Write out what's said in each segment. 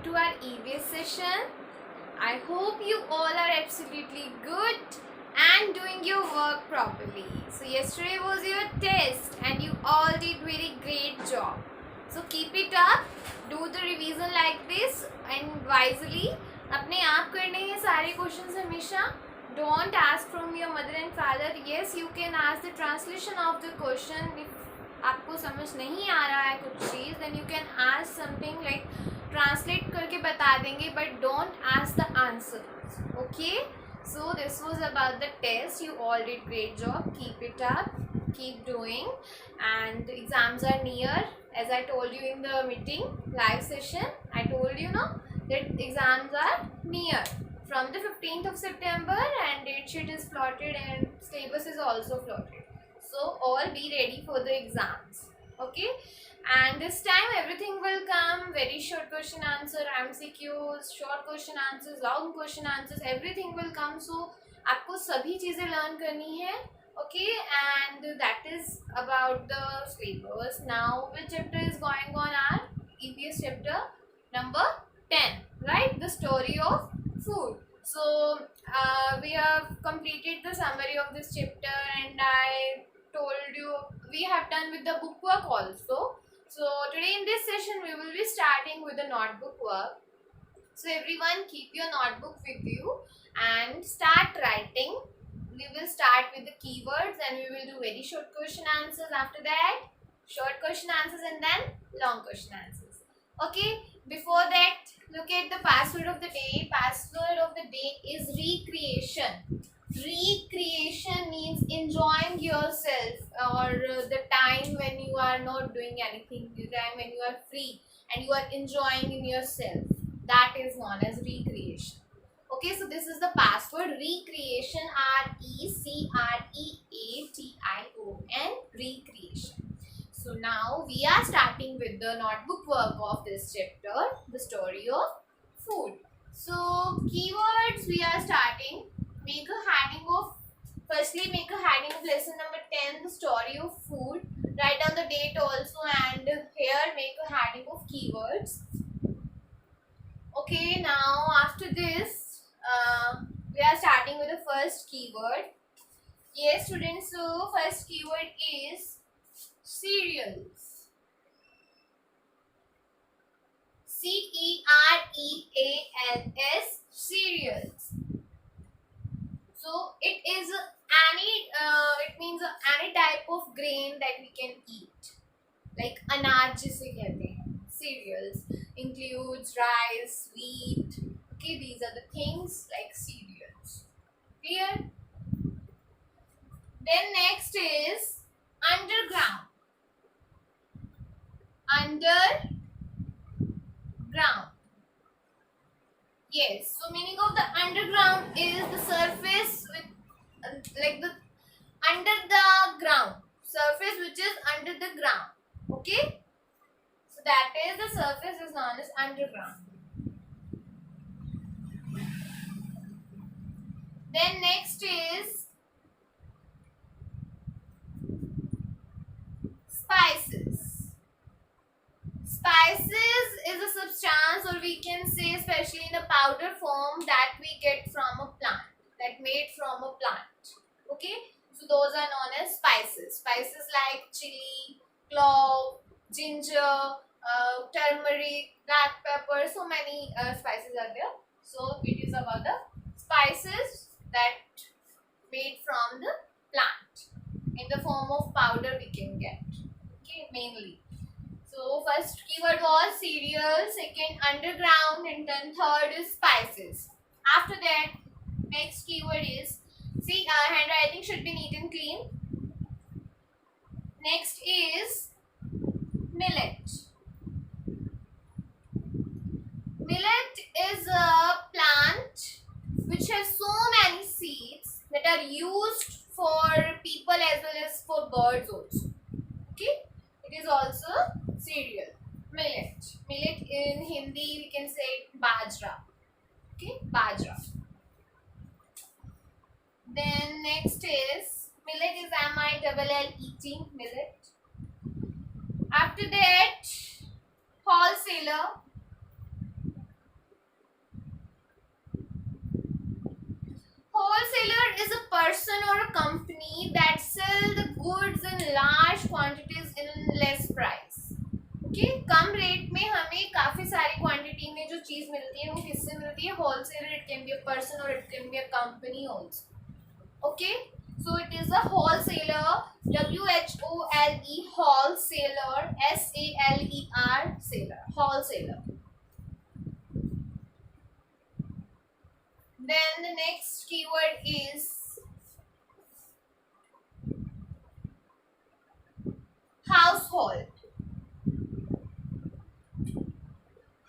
to our EVS session. I hope you all are absolutely good and doing your work properly. So yesterday was your test and you all did very great job. So keep it up, do the revision like this and wisely. अपने आप करने हैं सारे questions हमेशा. Don't ask from your mother and father. Yes, you can ask the translation of the question if आपको समझ नहीं आ रहा है कुछ चीज़, then you can ask something like translate करके बता देंगे, but don't ask the answer. Okay, so this was about the test. You all did great job. Keep it up, keep doing, and exams are near. As I told you in the meeting live session, I told you that exams are near from the 15th of September, and date sheet is plotted and syllabus is also plotted. So all be ready for the exams. Okay, and this time everything will come very short question answer, MCQs, short question answers, long question answers, everything will come. So आपको सभी चीज़ें learn करनी है. Okay, and that is about the syllabus. Now which chapter is going on? Our EPS chapter number 10, right? The story of food. So we have completed the summary of this chapter, and I told you we have done with the book work also. So today in this session we will be starting with the notebook work. So everyone keep your notebook with you and start writing. We will start with the keywords and we will do very short question answers. After that short question answers and then long question answers. Okay, before that look at the password of the day. Password of the day is recreation. Recreation means enjoying yourself, or the time when you are not doing anything, the time when you are free and you are enjoying in yourself, that is known as recreation. Okay, so this is the password recreation, RECREATION, recreation. So now we are starting with the notebook work of this chapter, the story of food. So keywords we are starting. Make a heading of, firstly make a heading of lesson number 10, the story of food. Write down the date also, and here make a heading of keywords. Okay, now after this we are starting with the first keyword. Yes students, so first keyword is cereals. CEREALS, cereals. So it is it means any type of grain that we can eat, like अनाज जिसे कहते हैं. Cereals includes rice, wheat. Okay, these are the things like cereals. Clear? Then next is underground. Underground. Yes, so meaning of the underground is the surface with like the under the ground, surface which is under the ground. Okay, so that is the surface is known as underground. Then next is spices. Spices is a substance, or we can say especially in a powder form, that we get from a plant, that made from a plant. Okay, so those are known as spices. Spices like chili, clove, ginger, turmeric, black pepper, so many spices are there. So it is about the spices that made from the plant in the form of powder we can get. Okay, mainly. So first keyword was cereal, second underground, and then third is spices. After that, next keyword is, see, handwriting should be neat and clean. Next is millet. Millet is a plant which has so many seeds that are used for people as well as for birds also. Okay, it is also cereal. Millet. Millet in Hindi we can say bajra. Okay, bajra. Then next is millet is MILLET, millet. After that, wholesaler. Wholesaler is a person or a company that sell the goods in large quantities in less price. Okay? Come rate में हमें काफी सारी quantity में जो चीज मिलती है वो किससे मिलती है? Wholesaler. It can be a person और it can be a company also. Okay? So it is a wholesaler. WHOLE wholesaler. SALER sailor. Wholesaler. Then the next keyword is household.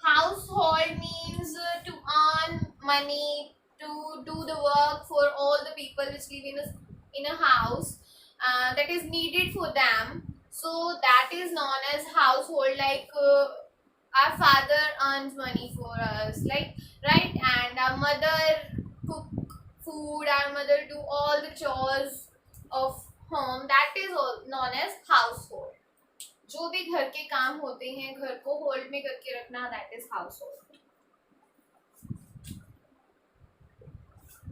Household means to earn money, to do the work for all the people which live in a house that is needed for them. So that is known as household. Like our father earns money for us, like, right? And our mother cook food, our mother do all the chores of home. That is all known as household. जो भी घर के काम होते हैं, घर को hold में करके रखना, that is household.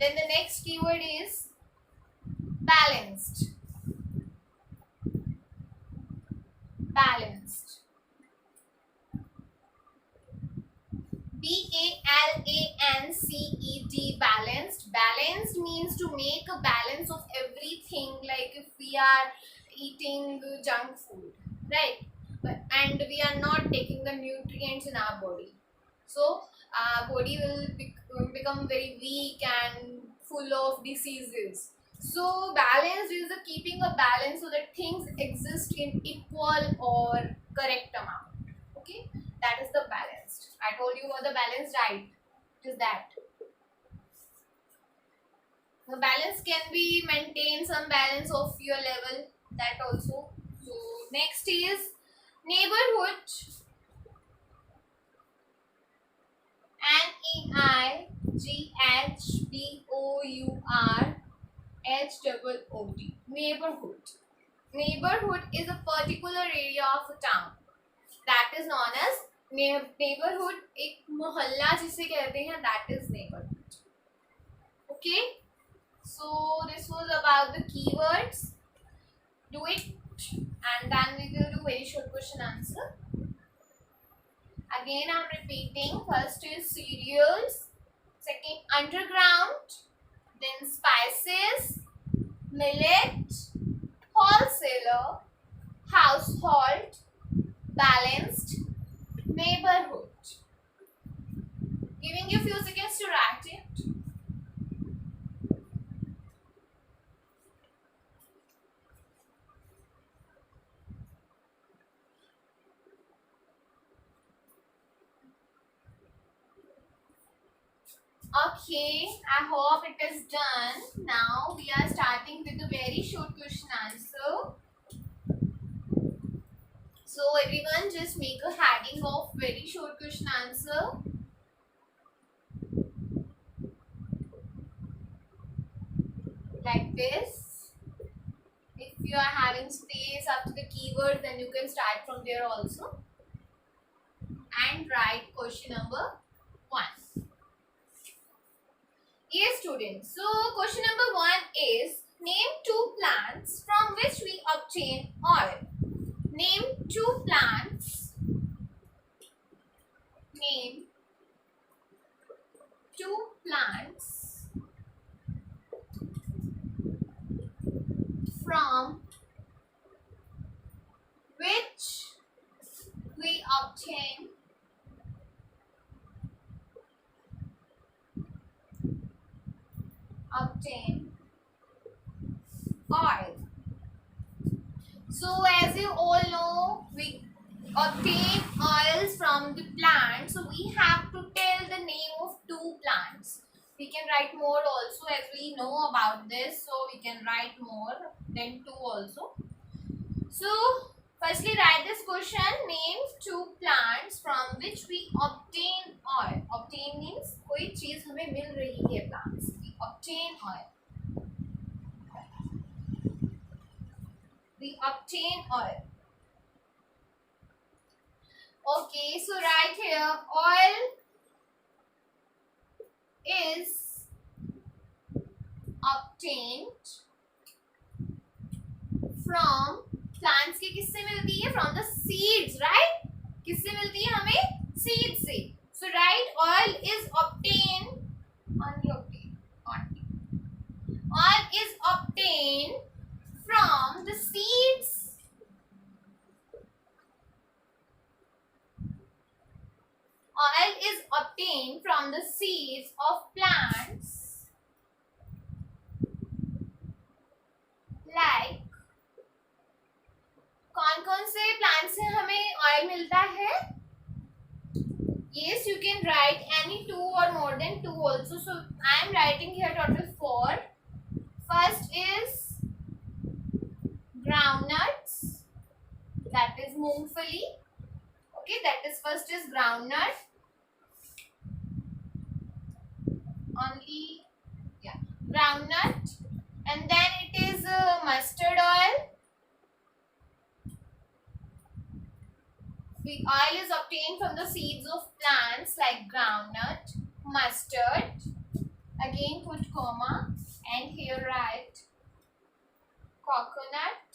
Then the next keyword is balanced. Balanced. BALANCED. Balanced. Balanced means to make a balance of everything. Like if we are eating junk food, right? And we are not taking the nutrients in our body, so our body will become very weak and full of diseases. So balance is the keeping a balance so that things exist in equal or correct amount. Okay, that is the balanced. I told you about the balanced diet. It is that the balance can be maintained, some balance of your level, that also. So next is neighborhood. NEIGHBOURHOOD. Neighborhood. Neighborhood is a particular area of a town. That is known as neighborhood. एक मोहल्ला जिसे कहते हैं, that is neighborhood. Okay. So this was about the keywords. Do it, and then we will do very short question answer. Again, I'm repeating. First is cereals, second underground, then spices, millet, wholesaler, household, balanced, neighborhood. Giving you a few seconds to write it. Okay, I hope it is done. Now we are starting with a very short question answer. So everyone just make a heading of very short question answer. Like this. If you are having space after the keyword, then you can start from there also. And write question number 1. Yes, students. So, question number 1 is, name 2 plants from which we obtain oil. Name 2 plants. Name 2 plants from which we obtain oil. So as you all know, we obtain oils from the plant. So we have to tell the name of 2 plants. We can write more also, as we know about this. So we can write more than 2 also. So firstly write this question. Name 2 plants from which we obtain oil. Obtain means कोई चीज हमें मिल रही है plants. We obtain oil. We obtain oil. Okay, so right here, oil is obtained from plants की किससे मिलती है? From the seeds, right? किससे मिलती है हमें? Seeds से. So right, oil is obtained. Oil is obtained from the seeds. Oil is obtained from the seeds of plants like. कौन कौन से प्लांट से हमें ऑयल मिलता है? Yes, you can write any two or more than two also. So I am writing here total 4. First is groundnuts, that is मूंगफली. Okay, that is first is groundnut. Only, yeah, groundnut, and then it is mustard oil. The oil is obtained from the seeds of plants like groundnut, mustard. Again put comma and here write coconut,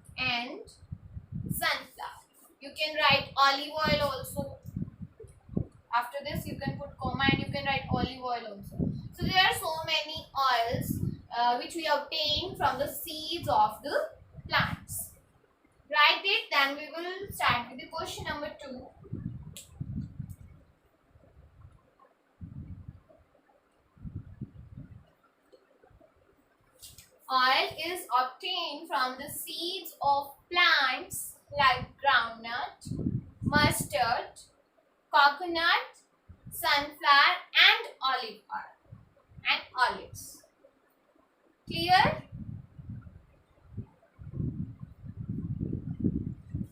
and sunflower. You can write olive oil also. After this you can put comma and you can write olive oil also. So there are so many oils which we obtain from the seeds of the plants. Write it, then we will start with the question number 2. Oil is obtained from the seeds of plants like groundnut, mustard, coconut, sunflower, and olive oil and olives. Clear?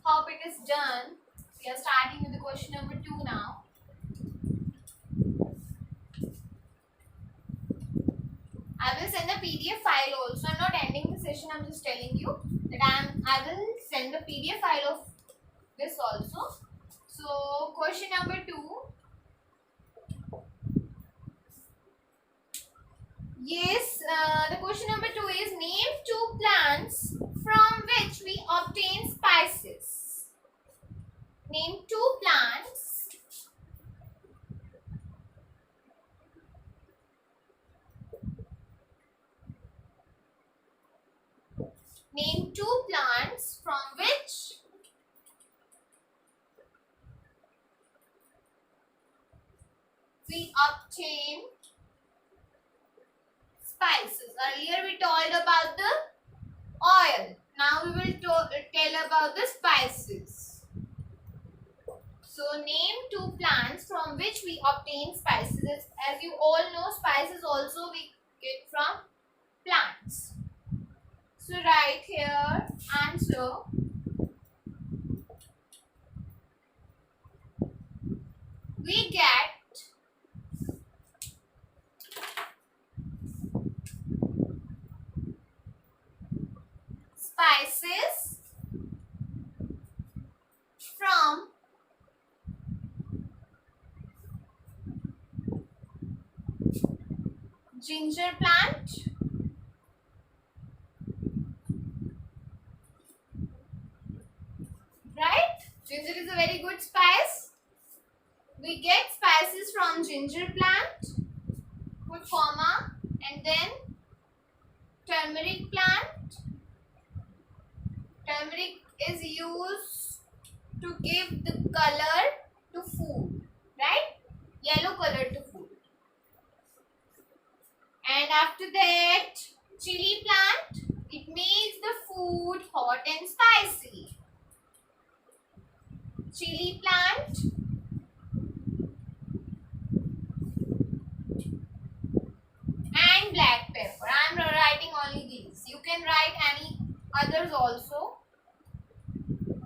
Hope it is done. We are starting with the question number 2 now. I will send the PDF file also. I'm not ending the session. I'm just telling you that I will send the PDF file of this also. So question number 2. Yes, the question number 2 is name 2 plants from which we obtain spices. Name 2 plants from which we obtain spices. Earlier we told about the oil. Now we will tell about the spices. So name 2 plants from which we obtain spices. As you all know, spices also we get from plants. So write here answer. We get spices from ginger plant, right? Ginger is a very good spice. We get spices from ginger plant, put comma, and then turmeric plant. Turmeric is used to give the color to food, right? Yellow color to food. And after that, chili plant. It makes the food hot and spicy. Chili plant. And black pepper. I am writing only these. You can write any others also.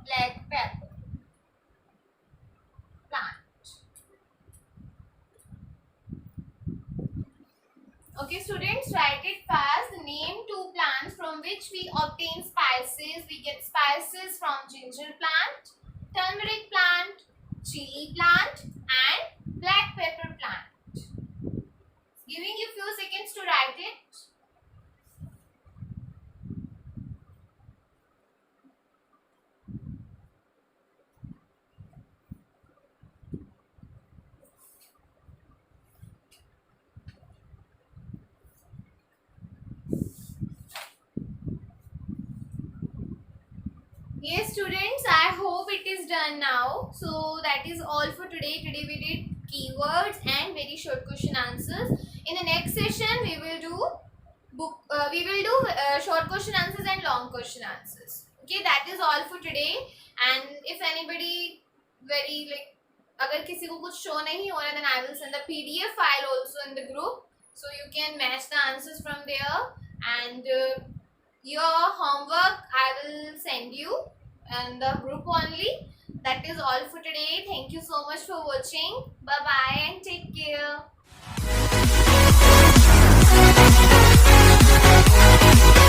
Black pepper plant. Okay, students, write it fast. Name two plants from which we obtain spices. We get spices from ginger plant, turmeric plant, chili plant, and black pepper plant. Giving you few seconds to write it. Yes, students, I hope it is done now. So that is all for today. Today we did keywords and very short question answers. In the next session, we will do short question answers and long question answers. Okay, that is all for today. And if anybody very like अगर किसी को कुछ show नहीं हो रहा, then I will send the PDF file also in the group, so you can match the answers from there. And your homework I will send you and the group only. That is all for today. Thank you so much for watching. Bye bye and take care.